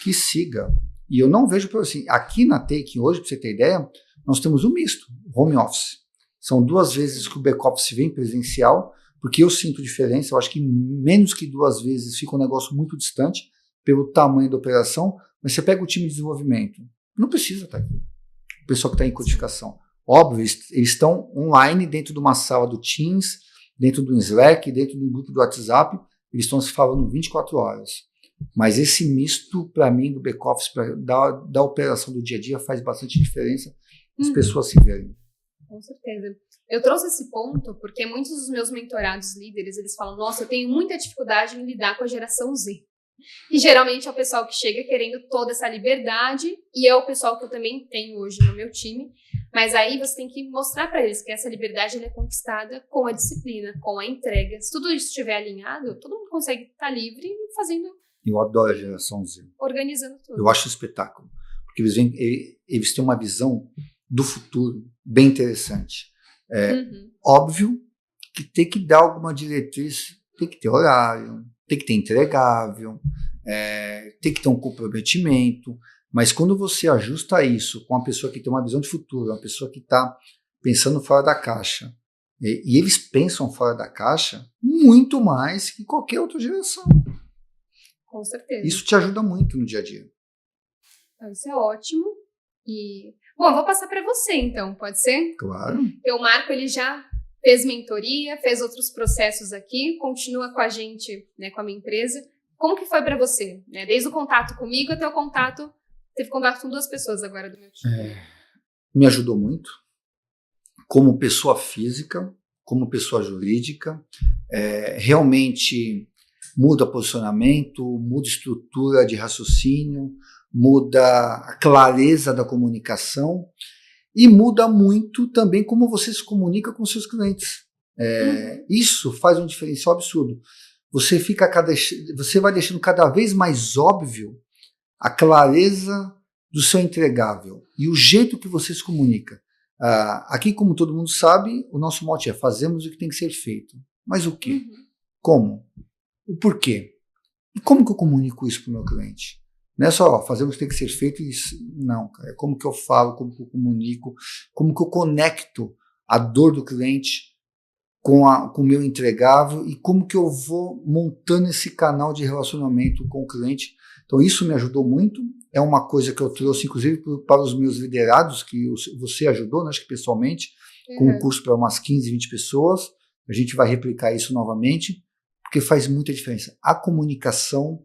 que siga. E eu não vejo, assim, aqui na Take hoje, para você ter ideia, nós temos um misto, home office. São 2 vezes que o back-office vem presencial, porque eu sinto diferença, eu acho que menos que 2 vezes fica um negócio muito distante, pelo tamanho da operação, mas você pega o time de desenvolvimento, não precisa estar aqui. O pessoal que está em codificação. Óbvio, eles estão online dentro de uma sala do Teams, dentro do Slack, dentro de um grupo do WhatsApp, eles estão se falando 24 horas. Mas esse misto, para mim, do back-office, da operação do dia a dia, faz bastante diferença as pessoas se verem. Com certeza. Eu trouxe esse ponto porque muitos dos meus mentorados líderes, eles falam, nossa, eu tenho muita dificuldade em lidar com a geração Z. E geralmente é o pessoal que chega querendo toda essa liberdade, e é o pessoal que eu também tenho hoje no meu time, mas aí você tem que mostrar para eles que essa liberdade ela é conquistada com a disciplina, com a entrega. Se tudo isso estiver alinhado, todo mundo consegue estar livre e fazendo. Eu adoro a geração Z. Organizando tudo. Eu acho espetáculo, porque eles têm uma visão do futuro bem interessante. Óbvio que tem que dar alguma diretriz, tem que ter horário, tem que ter entregável, tem que ter um comprometimento, mas quando você ajusta isso com uma pessoa que tem uma visão de futuro, uma pessoa que está pensando fora da caixa, e eles pensam fora da caixa muito mais que qualquer outra geração. Com certeza. Isso te ajuda muito no dia a dia. Então, isso é ótimo. E, bom, vou passar para você então, pode ser? Claro. Porque o Marco, ele já fez mentoria, fez outros processos aqui, continua com a gente, né, com a minha empresa. Como que foi para você? Né? Desde o contato comigo até o contato, teve contato com 2 pessoas agora do meu time. Me ajudou muito, como pessoa física, como pessoa jurídica, realmente muda posicionamento, muda estrutura de raciocínio, muda a clareza da comunicação e muda muito também como você se comunica com seus clientes. Isso faz um diferencial absurdo. Você vai deixando cada vez mais óbvio a clareza do seu entregável e o jeito que você se comunica. Aqui, como todo mundo sabe, o nosso mote é fazemos o que tem que ser feito. Mas o quê? Como? O porquê? E como que eu comunico isso para o meu cliente? Não é só fazemos o que tem que ser feito e isso. Não, cara. É como que eu falo, como que eu comunico, como que eu conecto a dor do cliente com o meu entregável e como que eu vou montando esse canal de relacionamento com o cliente. Então isso me ajudou muito, é uma coisa que eu trouxe inclusive para os meus liderados, que você ajudou, né, acho que pessoalmente, com um curso para umas 15, 20 pessoas, a gente vai replicar isso novamente, porque faz muita diferença. A comunicação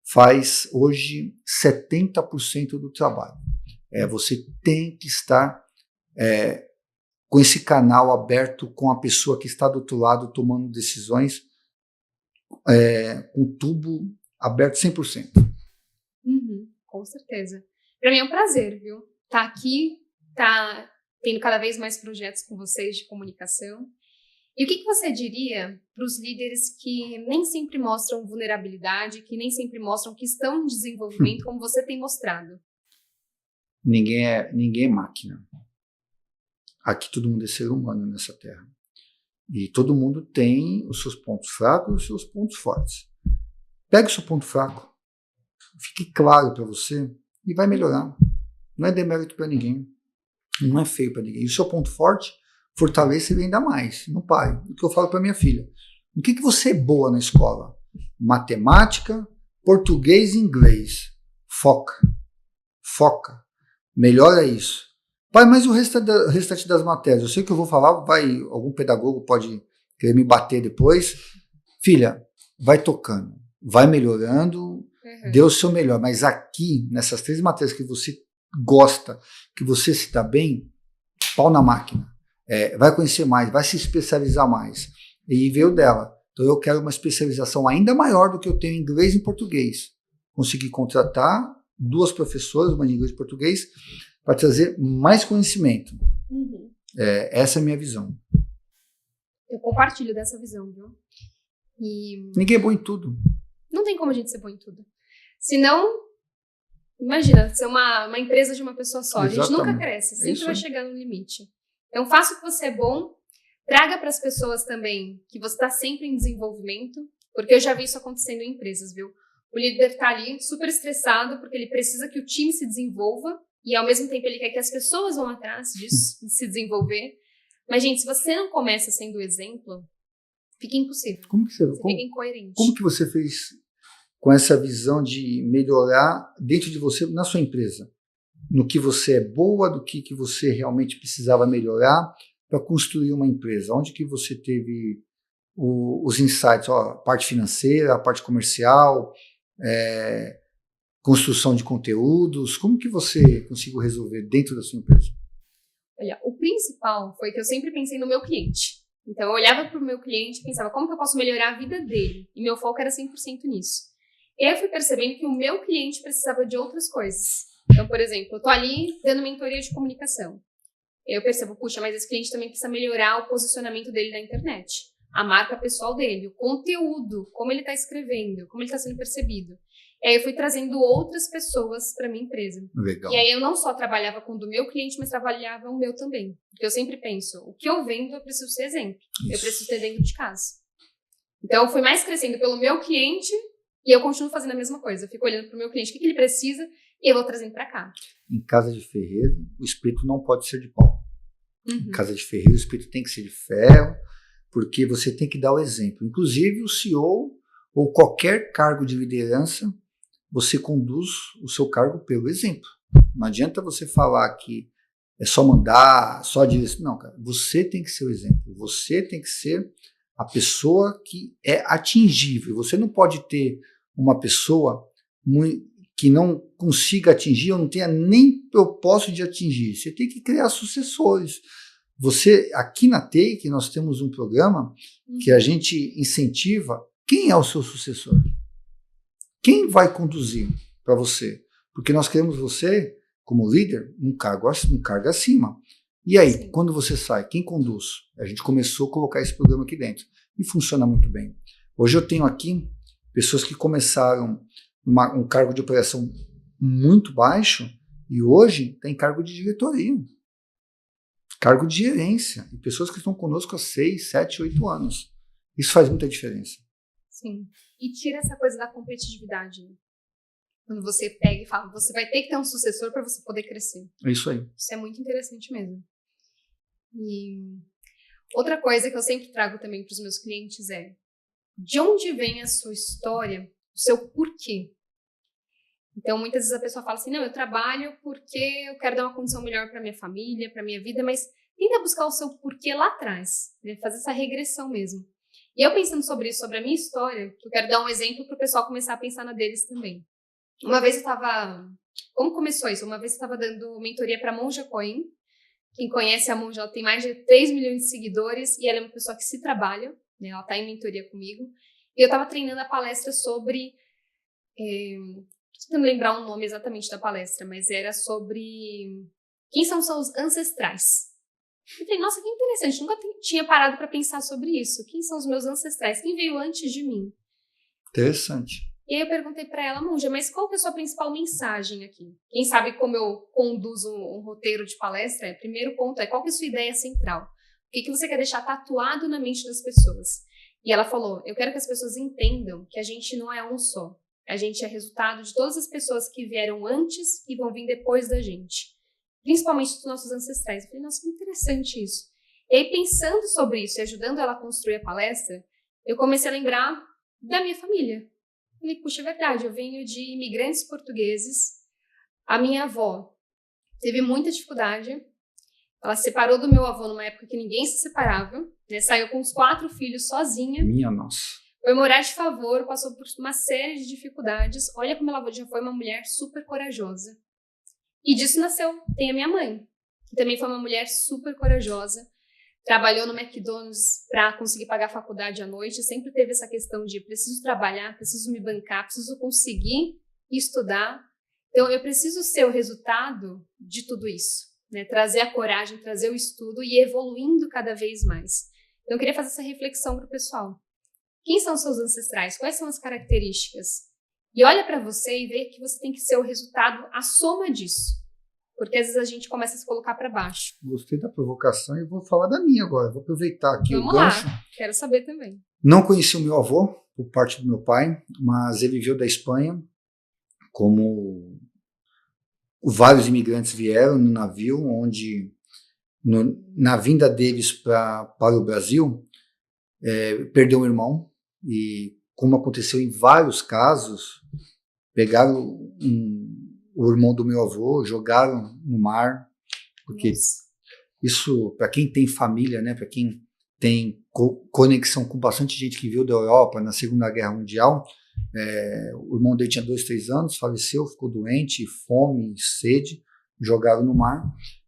faz hoje 70% do trabalho. Você tem que estar com esse canal aberto com a pessoa que está do outro lado tomando decisões, com o tubo aberto 100%. Com certeza. Para mim é um prazer, viu? Tá aqui, tá tendo cada vez mais projetos com vocês de comunicação. E o que você diria para os líderes que nem sempre mostram vulnerabilidade, que nem sempre mostram que estão em desenvolvimento, como você tem mostrado? Ninguém é máquina. Aqui todo mundo é ser humano nessa terra. E todo mundo tem os seus pontos fracos e os seus pontos fortes. Pegue o seu ponto fraco, fique claro para você e vai melhorar. Não é demérito para ninguém. Não é feio para ninguém. E o seu ponto forte, fortaleça ele ainda mais. Não pare. O que eu falo para minha filha. O que você é boa na escola? Matemática, português e inglês. Foca. Foca. Melhora isso. Pai, mas o restante das matérias? Eu sei que eu vou falar, algum pedagogo pode querer me bater depois. Filha, vai tocando. Vai melhorando. Dê o seu melhor. Mas aqui, nessas 3 matérias que você gosta, que você se dá bem, pau na máquina. Vai conhecer mais, vai se especializar mais. E veio dela. Então eu quero uma especialização ainda maior do que eu tenho em inglês e em português. Consegui contratar 2 professoras, uma de inglês e português, para trazer mais conhecimento. Uhum. Essa é a minha visão. Eu compartilho dessa visão, viu? E Ninguém é bom em tudo. não tem como a gente ser bom em tudo. Senão, imagina, ser uma empresa de uma pessoa só. A gente nunca cresce, sempre vai chegar no limite. Então, faça o que você é bom, traga para as pessoas também que você está sempre em desenvolvimento, porque eu já vi isso acontecendo em empresas, viu? O líder está ali super estressado porque ele precisa que o time se desenvolva e, ao mesmo tempo, ele quer que as pessoas vão atrás disso, de se desenvolver. Mas, gente, se você não começa sendo exemplo, fica impossível. Você fica incoerente. Como que você fez com essa visão de melhorar dentro de você, na sua empresa? No que você é boa, do que você realmente precisava melhorar para construir uma empresa? Onde que você teve os insights? A parte financeira, a parte comercial, construção de conteúdos. Como que você conseguiu resolver dentro da sua empresa? Olha, o principal foi que eu sempre pensei no meu cliente. Então, eu olhava para o meu cliente e pensava, como que eu posso melhorar a vida dele? E meu foco era 100% nisso. E aí eu fui percebendo que o meu cliente precisava de outras coisas. Então, por exemplo, eu estou ali dando mentoria de comunicação. Eu percebo, puxa, mas esse cliente também precisa melhorar o posicionamento dele na internet. A marca pessoal dele, o conteúdo, como ele está escrevendo, como ele está sendo percebido. E aí eu fui trazendo outras pessoas para minha empresa. Legal. E aí eu não só trabalhava com o do meu cliente, mas trabalhava o meu também. Porque eu sempre penso, o que eu vendo eu preciso ser exemplo. Isso. Eu preciso ter dentro de casa. Então eu fui mais crescendo pelo meu cliente e eu continuo fazendo a mesma coisa. Eu fico olhando para o meu cliente, o que ele precisa, e eu vou trazendo para cá. Em casa de ferreiro, o espírito não pode ser de pau. Em casa de ferreiro, o espírito tem que ser de ferro, porque você tem que dar o exemplo. Inclusive o CEO ou qualquer cargo de liderança, você conduz o seu cargo pelo exemplo. Não adianta você falar que é só mandar, só dizer. Não, cara. Você tem que ser o exemplo. Você tem que ser a pessoa que é atingível. Você não pode ter uma pessoa que não consiga atingir ou não tenha nem propósito de atingir. Você tem que criar sucessores. Você, aqui na Take, nós temos um programa que a gente incentiva. Quem é o seu sucessor? Quem vai conduzir para você? Porque nós queremos você, como líder, um cargo acima. E aí, sim, quando você sai, quem conduz? A gente começou a colocar esse programa aqui dentro. E funciona muito bem. Hoje eu tenho aqui pessoas que começaram um cargo de operação muito baixo e hoje tem cargo de diretoria. Cargo de gerência. E pessoas que estão conosco há 6, 7, 8 anos. Isso faz muita diferença. Sim. E tira essa coisa da competitividade. Né? Quando você pega e fala, você vai ter que ter um sucessor para você poder crescer. É isso aí. Isso é muito interessante mesmo. E outra coisa que eu sempre trago também para os meus clientes é de onde vem a sua história, o seu porquê. Então, muitas vezes a pessoa fala assim, não, eu trabalho porque eu quero dar uma condição melhor para minha família, para minha vida, mas tenta buscar o seu porquê lá atrás, né? Fazer essa regressão mesmo. E eu pensando sobre isso, sobre a minha história, que eu quero dar um exemplo para o pessoal começar a pensar na deles também. Uma vez eu estava... Como começou isso? Uma vez eu estava dando mentoria para a Monja Coen. Quem conhece a Monja, ela tem mais de 3 milhões de seguidores e ela é uma pessoa que se trabalha, né? Ela está em mentoria comigo. E eu estava treinando a palestra sobre... Não lembrar o nome exatamente da palestra, mas era sobre quem são seus ancestrais. Eu falei, nossa, que interessante, nunca tinha parado para pensar sobre isso. Quem são os meus ancestrais? Quem veio antes de mim? Interessante. E aí eu perguntei para ela, Monja, mas qual que é a sua principal mensagem aqui? Quem sabe como eu conduzo um roteiro de palestra? Primeiro ponto é, qual que é a sua ideia central? O que você quer deixar tatuado na mente das pessoas? E ela falou, eu quero que as pessoas entendam que a gente não é um só. A gente é resultado de todas as pessoas que vieram antes e vão vir depois da gente. Principalmente dos nossos ancestrais. Eu falei, nossa, que interessante isso. E aí, pensando sobre isso e ajudando ela a construir a palestra, eu comecei a lembrar da minha família. Eu falei, puxa, é verdade, eu venho de imigrantes portugueses. A minha avó teve muita dificuldade. Ela se separou do meu avô numa época que ninguém se separava. Né? Saiu com os 4 filhos sozinha. Minha nossa. Foi morar de favor, passou por uma série de dificuldades. Olha como ela já foi uma mulher super corajosa. E disso nasceu, tem a minha mãe, que também foi uma mulher super corajosa. Trabalhou no McDonald's para conseguir pagar a faculdade à noite. Sempre teve essa questão de preciso trabalhar, preciso me bancar, preciso conseguir estudar. Então, eu preciso ser o resultado de tudo isso, né? Trazer a coragem, trazer o estudo e ir evoluindo cada vez mais. Então, eu queria fazer essa reflexão para o pessoal. Quem são os seus ancestrais? Quais são as características? E olha para você e vê que você tem que ser o resultado, a soma disso. Porque às vezes a gente começa a se colocar para baixo. Gostei da provocação e vou falar da minha agora. Vou aproveitar aqui Vamos o gancho. lá, quero saber também. Não conheci o meu avô, por parte do meu pai, mas ele veio da Espanha, como vários imigrantes vieram no navio, onde na vinda deles para o Brasil, perdeu um irmão, e como aconteceu em vários casos, pegaram o irmão do meu avô, jogaram no mar, porque isso, para quem tem família, né, para quem tem conexão com bastante gente que veio da Europa na Segunda Guerra Mundial, o irmão dele tinha 2, 3 anos, faleceu, ficou doente, fome, sede, jogaram no mar.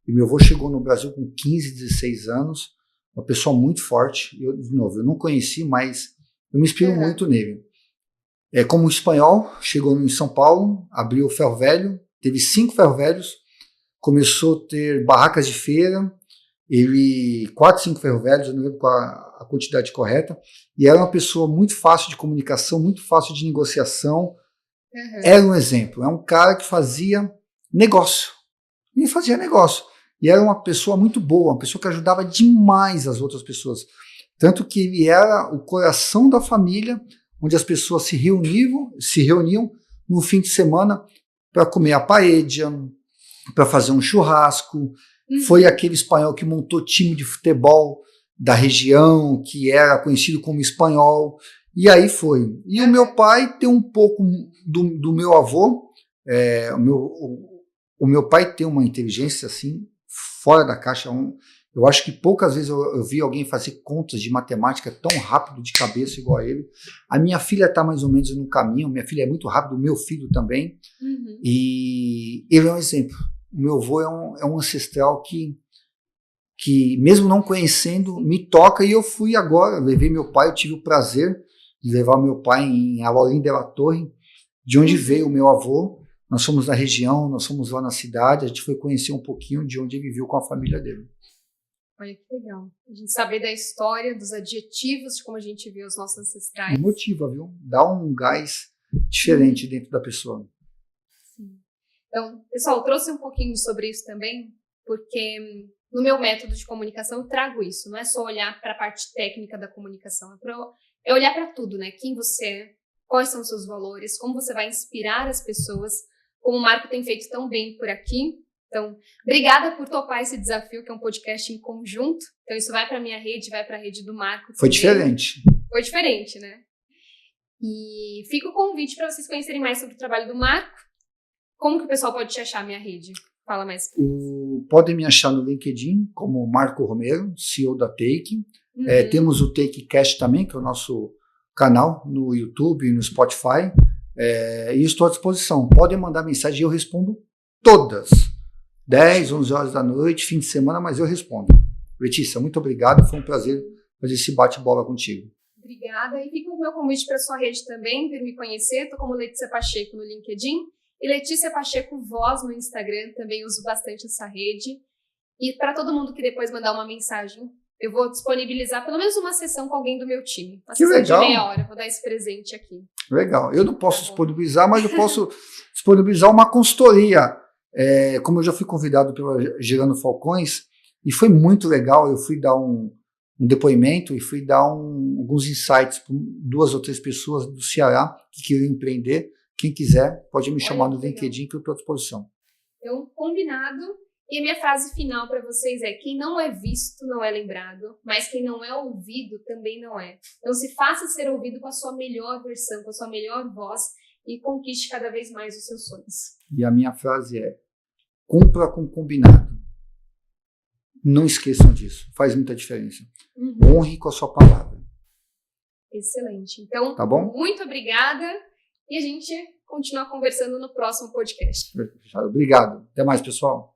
E meu avô chegou no Brasil com 15, 16 anos, uma pessoa muito forte. Eu não conheci, mas eu me inspiro muito nele. Como espanhol, chegou em São Paulo, abriu o ferro velho, teve 5 ferro velhos, começou a ter barracas de feira, 4, 5 ferro velhos, eu não lembro qual a quantidade correta, e era uma pessoa muito fácil de comunicação, muito fácil de negociação. Era um exemplo, é um cara que fazia negócio. Ele fazia negócio. E era uma pessoa muito boa, uma pessoa que ajudava demais as outras pessoas. Tanto que ele era o coração da família, onde as pessoas se reuniam no fim de semana para comer a paella, para fazer um churrasco. Foi aquele espanhol que montou time de futebol da região, que era conhecido como espanhol. E aí foi. E o meu pai tem um pouco do meu avô. O meu pai tem uma inteligência assim, fora da caixa. Eu acho que poucas vezes eu vi alguém fazer contas de matemática tão rápido de cabeça igual a ele. A minha filha está mais ou menos no caminho. Minha filha é muito rápida, o meu filho também. E ele é um exemplo. O meu avô é um ancestral que mesmo não conhecendo, me toca. E eu fui agora, levei meu pai, eu tive o prazer de levar meu pai em Alorim de la Torre, de onde veio o meu avô. Nós fomos na região, nós fomos lá na cidade, a gente foi conhecer um pouquinho de onde ele viveu com a família dele. Olha que legal. A gente saber da história, dos adjetivos, de como a gente vê os nossos ancestrais. Motiva, viu? Dá um gás diferente dentro da pessoa. Sim. Então, pessoal, eu trouxe um pouquinho sobre isso também, porque no meu método de comunicação eu trago isso. Não é só olhar para a parte técnica da comunicação, é olhar para tudo, né? Quem você é, quais são os seus valores, como você vai inspirar as pessoas, como o Marco tem feito tão bem por aqui. Então, obrigada por topar esse desafio, que é um podcast em conjunto. Então, isso vai para a minha rede, vai para a rede do Marco. Foi diferente. Foi diferente, né? E fica o convite para vocês conhecerem mais sobre o trabalho do Marco. Como que o pessoal pode te achar, minha rede? Fala mais. Podem me achar no LinkedIn como Marco Romero, CEO da Take. Temos o TakeCast também, que é o nosso canal no YouTube e no Spotify. E estou à disposição. Podem mandar mensagem e eu respondo todas. 10, 11 horas da noite, fim de semana, mas eu respondo. Letícia, muito obrigado. Foi um prazer fazer esse bate-bola contigo. Obrigada. E fica o meu convite para a sua rede também, vir me conhecer. Estou como Letícia Pacheco no LinkedIn e Letícia Pacheco Voz no Instagram. Também uso bastante essa rede. E para todo mundo que depois mandar uma mensagem, eu vou disponibilizar pelo menos uma sessão com alguém do meu time. Uma sessão de meia hora. Vou dar esse presente aqui. Legal. Eu não posso disponibilizar, mas eu posso disponibilizar uma consultoria. Como eu já fui convidado pela Gerando Falcões, e foi muito legal. Eu fui dar um depoimento e fui dar alguns insights para 2 ou 3 pessoas do Ceará que queriam empreender. Quem quiser pode me chamar no LinkedIn, que eu estou à disposição. Então, combinado. E a minha frase final para vocês é: quem não é visto não é lembrado, mas quem não é ouvido também não é. Então, se faça ser ouvido com a sua melhor versão, com a sua melhor voz, e conquiste cada vez mais os seus sonhos. E a minha frase é: cumpra com o combinado. Não esqueçam disso, faz muita diferença. Honre com a sua palavra. Excelente. Então, tá bom? Muito obrigada e a gente continua conversando no próximo podcast. Obrigado. Até mais, pessoal.